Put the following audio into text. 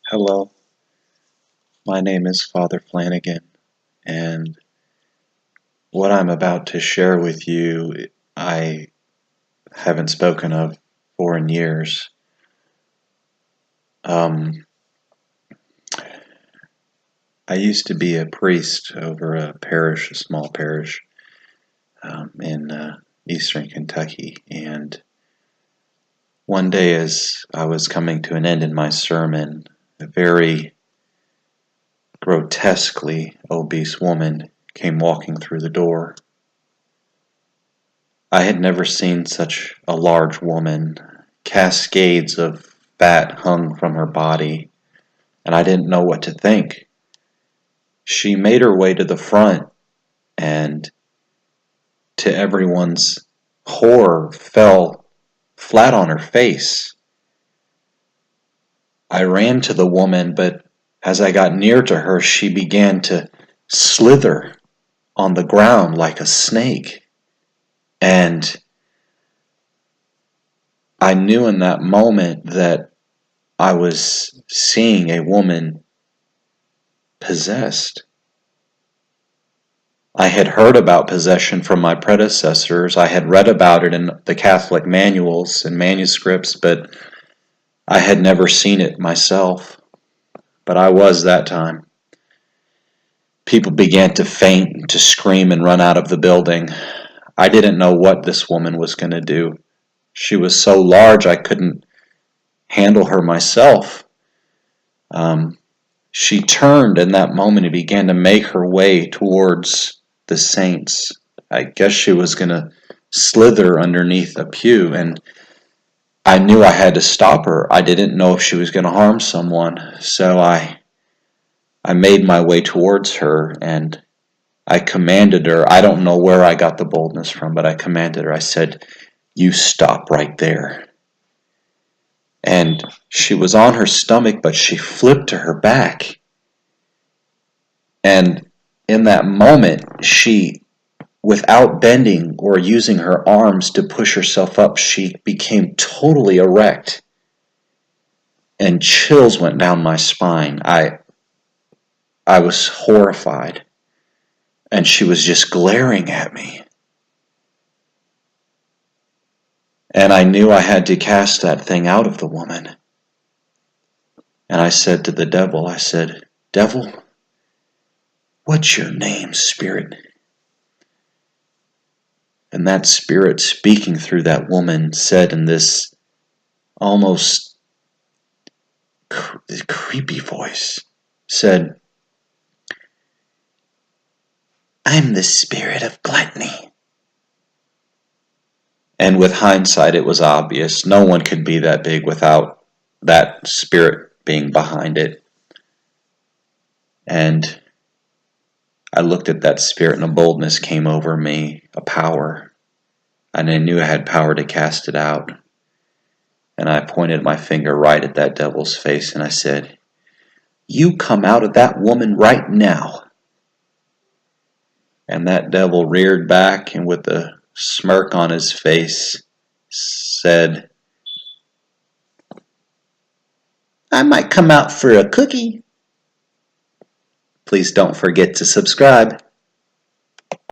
Hello, my name is Father Flannigan, and what I'm about to share with you, I haven't spoken of for in years. I used to be a priest over a parish, a small parish, in eastern Kentucky, and one day as I was coming to an end in my sermon, a very grotesquely obese woman came walking through the door. I had never seen such a large woman. Cascades of fat hung from her body, and I didn't know what to think. She made her way to the front and, to everyone's horror, fell flat on her face. I ran to the woman, but as I got near to her, she began to slither on the ground like a snake. And I knew in that moment that I was seeing a woman possessed. I had heard about possession from my predecessors. I had read about it in the Catholic manuals and manuscripts, but I had never seen it myself. But I was that time. People began to faint, to scream, and run out of the building. I didn't know what this woman was going to do. She was so large I couldn't handle her myself. She turned in that moment and began to make her way towards the saints. I guess she was going to slither underneath a pew, and I knew I had to stop her. I didn't know if she was going to harm someone, so I made my way towards her, and I commanded her. I don't know where I got the boldness from, but I commanded her. I said, "You stop right there." And she was on her stomach, but she flipped to her back. And in that moment, she, without bending or using her arms to push herself up, she became totally erect. And chills went down my spine. I was horrified. And she was just glaring at me. And I knew I had to cast that thing out of the woman. And I said to the devil, I said, "Devil, what's your name, spirit?" And that spirit speaking through that woman said in this almost creepy voice, said, "I'm the spirit of gluttony." And with hindsight, it was obvious. No one could be that big without that spirit being behind it. And I looked at that spirit and a boldness came over me, a power. And I knew I had power to cast it out. And I pointed my finger right at that devil's face and I said, "You come out of that woman right now." And that devil reared back and with a smirk on his face said, "I might come out for a cookie." Please don't forget to subscribe.